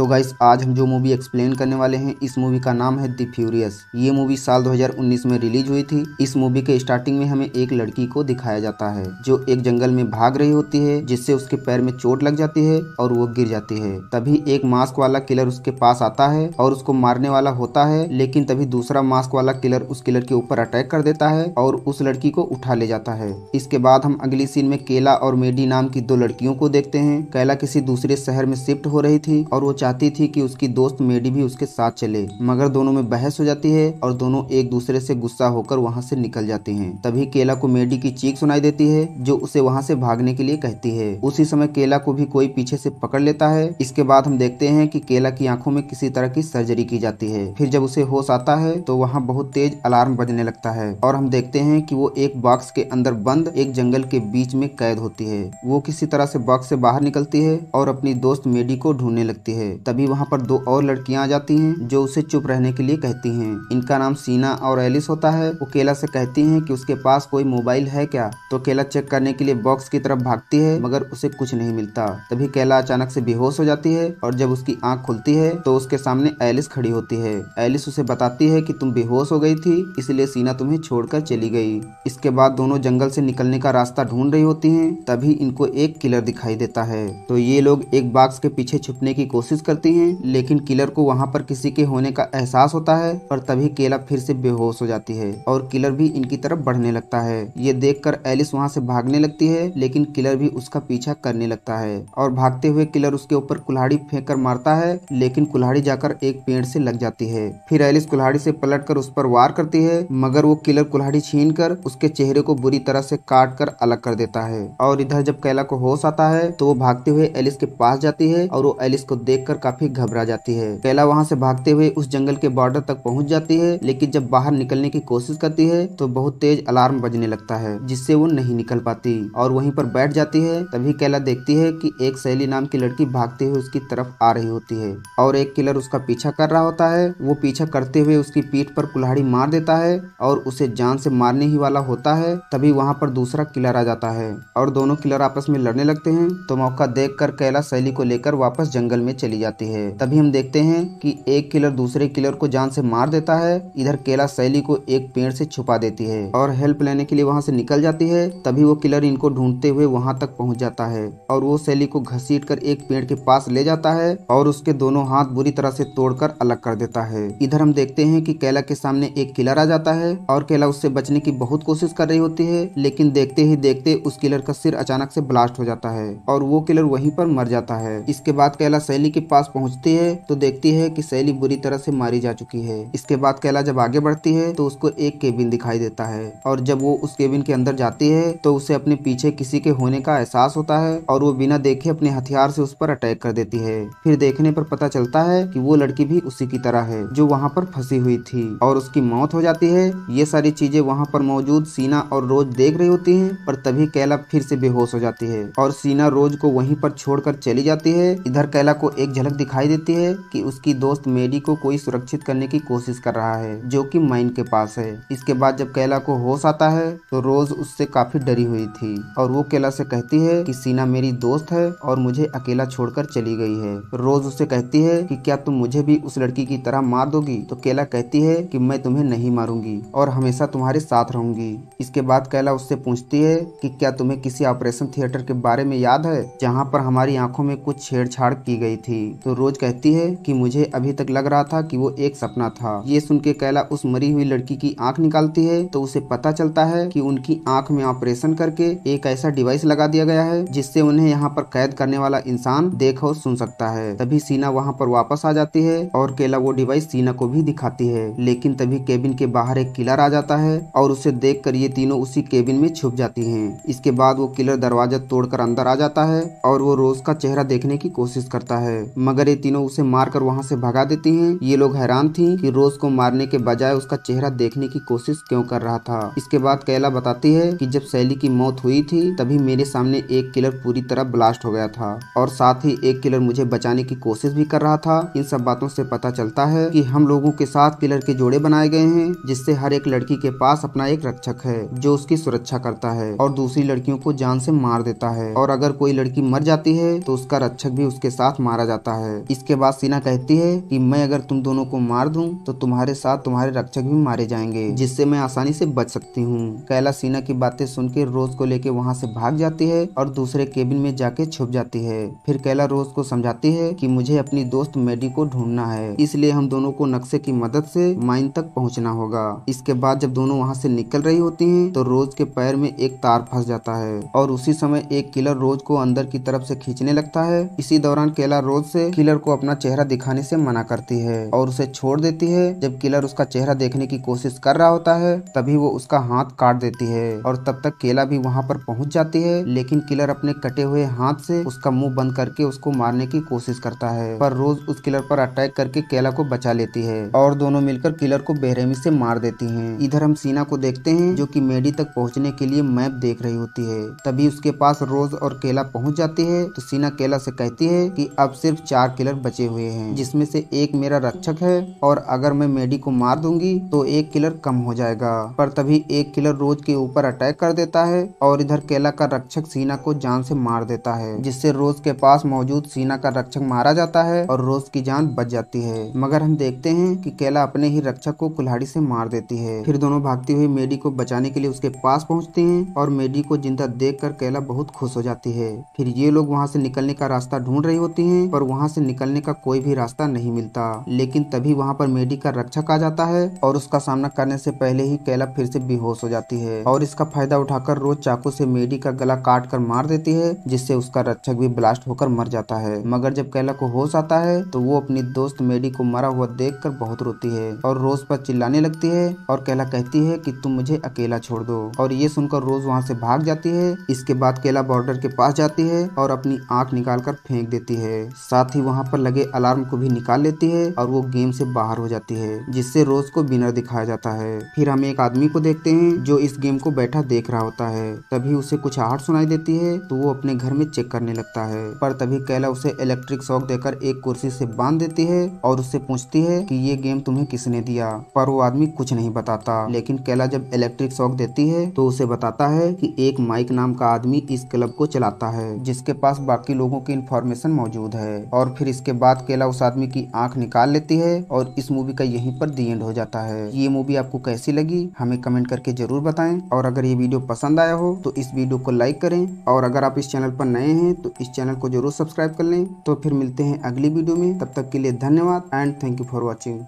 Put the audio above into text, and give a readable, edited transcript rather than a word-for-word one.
तो गाइस आज हम जो मूवी एक्सप्लेन करने वाले हैं इस मूवी का नाम है द फ्यूरियस। ये मूवी साल 2019 में रिलीज हुई थी। इस मूवी के स्टार्टिंग में हमें एक लड़की को दिखाया जाता है जो एक जंगल में भाग रही होती है, जिससे उसके पैर में चोट लग जाती है और वो गिर जाती है। तभी एक मास्क वाला किलर उसके पास आता है और उसको मारने वाला होता है, लेकिन तभी दूसरा मास्क वाला किलर उस किलर के ऊपर अटैक कर देता है और उस लड़की को उठा ले जाता है। इसके बाद हम अगली सीन में केला और मेडी नाम की दो लड़कियों को देखते हैं। केला किसी दूसरे शहर में शिफ्ट हो रही थी और वो चाहती थी कि उसकी दोस्त मेडी भी उसके साथ चले, मगर दोनों में बहस हो जाती है और दोनों एक दूसरे से गुस्सा होकर वहां से निकल जाती हैं। तभी केला को मेडी की चीख सुनाई देती है जो उसे वहां से भागने के लिए कहती है। उसी समय केला को भी कोई पीछे से पकड़ लेता है। इसके बाद हम देखते हैं कि केला की आंखों में किसी तरह की सर्जरी की जाती है। फिर जब उसे होश आता है तो वहाँ बहुत तेज अलार्म बजने लगता है और हम देखते हैं कि वो एक बॉक्स के अंदर बंद एक जंगल के बीच में कैद होती है। वो किसी तरह से बॉक्स से बाहर निकलती है और अपनी दोस्त मेडी को ढूंढने लगती है। तभी वहाँ पर दो और लड़कियां आ जाती हैं जो उसे चुप रहने के लिए कहती हैं। इनका नाम सीना और एलिस होता है। वो केला से कहती हैं कि उसके पास कोई मोबाइल है क्या, तो केला चेक करने के लिए बॉक्स की तरफ भागती है मगर उसे कुछ नहीं मिलता। तभी केला अचानक से बेहोश हो जाती है और जब उसकी आंख खुलती है तो उसके सामने एलिस खड़ी होती है। एलिस उसे बताती है कि तुम बेहोश हो गई थी, इसलिए सीना तुम्हें छोड़कर चली गई। इसके बाद दोनों जंगल से निकलने का रास्ता ढूंढ रही होती हैं। तभी इनको एक किलर दिखाई देता है, तो ये लोग एक बॉक्स के पीछे छुपने की कोशिश करती हैं, लेकिन किलर को वहां पर किसी के होने का एहसास होता है और तभी केला फिर से बेहोश हो जाती है और किलर भी इनकी तरफ बढ़ने लगता है। ये देखकर एलिस वहां से भागने लगती है, लेकिन किलर भी उसका पीछा करने लगता है और भागते हुए किलर उसके ऊपर कुल्हाड़ी फेंक कर मारता है, लेकिन कुल्हाड़ी जाकर एक पेड़ से लग जाती है। फिर एलिस कुल्हाड़ी से पलटकर उस पर वार करती है, मगर वो किलर कुल्हाड़ी छीनकर उसके चेहरे को बुरी तरह से काट कर अलग कर देता है। और इधर जब केला को होश आता है तो वो भागते हुए एलिस के पास जाती है और वो एलिस को देखकर काफी घबरा जाती है। केला वहां से भागते हुए उस जंगल के बॉर्डर तक पहुंच जाती है, लेकिन जब बाहर निकलने की कोशिश करती है तो बहुत तेज अलार्म बजने लगता है जिससे वो नहीं निकल पाती और वहीं पर बैठ जाती है। तभी केला देखती है कि एक सहेली नाम की लड़की भागते हुए उसकी तरफ आ रही होती है और एक किलर उसका पीछा कर रहा होता है। वो पीछा करते हुए उसकी पीठ पर कुल्हाड़ी मार देता है और उसे जान से मारने ही वाला होता है। तभी वहां पर दूसरा किलर आ जाता है और दोनों किलर आपस में लड़ने लगते हैं। तो मौका देखकर केला सहेली को लेकर वापस जंगल में चली जाती है। तभी हम देखते हैं कि एक किलर दूसरे किलर को जान से मार देता है। इधर केला सहेली को एक पेड़ से छुपा देती है और हेल्प लेने के लिए वहां से निकल जाती है। तभी वो किलर इनको ढूंढते हुए वहां तक पहुंच जाता है और वो सहेली को घसीट कर एक पेड़ के पास ले जाता है और उसके दोनों हाथ बुरी तरह से तोड़कर अलग कर देता है। इधर हम देखते हैं कि केला के सामने एक किलर आ जाता है और केला उससे बचने की बहुत कोशिश कर रही होती है, लेकिन देखते ही देखते उस किलर का सिर अचानक से ब्लास्ट हो जाता है और वो किलर वहीं पर मर जाता है। इसके बाद केला सहेली के पास पहुंचती है तो देखती है कि सहेली बुरी तरह से मारी जा चुकी है। इसके बाद केला जब आगे बढ़ती है तो उसको एक केबिन दिखाई देता है और जब वो उस केबिन के अंदर जाती है तो उसे अपने पीछे किसी के होने का एहसास होता है और वो बिना देखे अपने हथियार से उस पर अटैक कर देती है। फिर देखने पर पता चलता है कि वो लड़की भी उसी की तरह है जो वहाँ पर फंसी हुई थी और उसकी मौत हो जाती है। ये सारी चीजें वहाँ पर मौजूद सीना और रोज देख रही होती हैं, पर तभी केला फिर से बेहोश हो जाती है और सीना रोज को वहीं पर छोड़कर चली जाती है। इधर केला को एक झलक दिखाई देती है कि उसकी दोस्त मेडी को कोई सुरक्षित करने की कोशिश कर रहा है जो कि माइन के पास है। इसके बाद जब केला को होश आता है तो रोज उससे काफी डरी हुई थी और वो केला से कहती है कि सीना मेरी दोस्त है और मुझे अकेला छोड़कर चली गई है। रोज उससे कहती है कि क्या तुम मुझे भी उस लड़की की तरह मार दोगी, तो केला कहती है कि मैं तुम्हें नहीं मारूंगी और हमेशा तुम्हारे साथ रहूंगी। इसके बाद केला उससे पूछती है कि क्या तुम्हें किसी ऑपरेशन थिएटर के बारे में याद है जहाँ पर हमारी आंखों में कुछ छेड़छाड़ की गई थी, तो रोज कहती है कि मुझे अभी तक लग रहा था कि वो एक सपना था। ये सुन के केला उस मरी हुई लड़की की आंख निकालती है तो उसे पता चलता है कि उनकी आंख में ऑपरेशन करके एक ऐसा डिवाइस लगा दिया गया है जिससे उन्हें यहाँ पर कैद करने वाला इंसान देख और सुन सकता है। तभी सीना वहाँ पर वापस आ जाती है और केला वो डिवाइस सीना को भी दिखाती है, लेकिन तभी केबिन के बाहर एक किलर आ जाता है और उसे देखकर ये तीनों उसी केबिन में छुप जाती हैं। इसके बाद वो किलर दरवाजा तोड़कर अंदर आ जाता है और वो रोज का चेहरा देखने की कोशिश करता है, मगर ये तीनों उसे मारकर वहाँ से भगा देती हैं। ये लोग हैरान थी कि रोज को मारने के बजाय उसका चेहरा देखने की कोशिश क्यों कर रहा था। इसके बाद केला बताती है कि जब सहेली की मौत हुई थी तभी मेरे सामने एक किलर पूरी तरह ब्लास्ट हो गया था और साथ ही एक किलर मुझे बचाने की कोशिश भी कर रहा था। इन सब बातों से पता चलता है कि हम लोगों के साथ किलर के जोड़े बनाए गए हैं, जिससे हर एक लड़की के पास अपना एक रक्षक है जो उसकी सुरक्षा करता है और दूसरी लड़कियों को जान से मार देता है, और अगर कोई लड़की मर जाती है तो उसका रक्षक भी उसके साथ मारा जाता है। जाता है। इसके बाद सीना कहती है कि मैं अगर तुम दोनों को मार दूं तो तुम्हारे साथ तुम्हारे रक्षक भी मारे जाएंगे, जिससे मैं आसानी से बच सकती हूँ। कैला सीना की बातें सुन के रोज को लेके वहाँ से भाग जाती है और दूसरे केबिन में जाके छुप जाती है। फिर कैला रोज को समझाती है कि मुझे अपनी दोस्त मैडी को ढूंढना है, इसलिए हम दोनों को नक्शे की मदद से माइन तक पहुँचना होगा। इसके बाद जब दोनों वहाँ से निकल रही होती हैं तो रोज के पैर में एक तार फंस जाता है और उसी समय एक किलर रोज को अंदर की तरफ से खींचने लगता है। इसी दौरान कैला रोज से किलर को अपना चेहरा दिखाने से मना करती है और उसे छोड़ देती है। जब किलर उसका चेहरा देखने की कोशिश कर रहा होता है तभी वो उसका हाथ काट देती है और तब तक केला भी वहाँ पर पहुँच जाती है, लेकिन किलर अपने कटे हुए हाथ से उसका मुंह बंद करके उसको मारने की कोशिश करता है, पर रोज उस किलर पर अटैक करके केला को बचा लेती है और दोनों मिलकर किलर को बेरहमी से मार देती हैं। इधर हम सीना को देखते हैं जो कि मेडी तक पहुंचने के लिए मैप देख रही होती है। तभी उसके पास रोज और केला पहुंच जाती है तो सीना केला से कहती है कि अब सिर्फ 4 किलर बचे हुए हैं, जिसमें से एक मेरा रक्षक है और अगर मैं मेडी को मार दूंगी तो एक किलर कम हो जाएगा। पर तभी एक किलर रोज के ऊपर अटैक कर देता है और इधर केला का रक्षक सीना को जान से मार देता है, जिससे रोज के पास मौजूद सीना का रक्षक मारा जाता है और रोज की जान बच जाती है। मगर हम देखते हैं कि केला अपने ही रक्षक को कुल्हाड़ी से मार देती है। फिर दोनों भागती हुई मेडी को बचाने के लिए उसके पास पहुंचते हैं और मेडी को जिंदा देखकर केला बहुत खुश हो जाती है। फिर ये लोग वहाँ से निकलने का रास्ता ढूंढ रही होती हैं, पर वहाँ से निकलने का कोई भी रास्ता नहीं मिलता। लेकिन तभी वहाँ पर मेडी का रक्षक आ जाता है और उसका सामना करने से पहले ही केला फिर से बेहोश हो जाती है और इसका फायदा उठाकर रोज चाकू से मेडी का गला काट कर मार देती है, जिससे उसका रक्षक भी ब्लास्ट होकर मर जाता है। मगर जब केला को होश आता है तो वो अपनी दोस्त मेडी को मरा हुआ देखकर बहुत रोती है और रोज पर चिल्लाने लगती है और केला कहती है कि तुम मुझे अकेला छोड़ दो, और ये सुनकर रोज वहाँ से भाग जाती है। इसके बाद केला बॉर्डर के पास जाती है और अपनी आंख निकालकर फेंक देती है, साथ ही वहाँ पर लगे अलार्म को भी निकाल लेती है और वो गेम से बाहर हो जाती है, जिससे रोज को विनर दिखाया जाता है। फिर हम एक आदमी को देखते हैं जो इस गेम को बैठा देख रहा होता है। तभी उसे कुछ आहट सुनाई देती है तो वो अपने घर में चेक करने लगता है, पर तभी कैला उसे इलेक्ट्रिक शॉक देकर एक कुर्सी से बांध देती है और उससे पूछती है कि ये गेम तुम्हें किसने दिया, पर वो आदमी कुछ नहीं बताता। लेकिन कैला जब इलेक्ट्रिक शॉक देती है तो उसे बताता है कि एक माइक नाम का आदमी इस क्लब को चलाता है, जिसके पास बाकी लोगों की इंफॉर्मेशन मौजूद है। और फिर इसके बाद कैला उस आदमी की आंख निकाल लेती है और इस मूवी का यहीं पर दी एंड हो जाता है। ये मूवी आपको कैसी लगी हमें कमेंट करके जरूर बताएं, और अगर ये वीडियो पसंद आया हो तो इस वीडियो को लाइक करें, और अगर आप इस चैनल पर नए हैं तो इस चैनल को जरूर सब्सक्राइब कर लें। तो फिर मिलते हैं अगली वीडियो में, तब तक के लिए धन्यवाद and thank you for watching.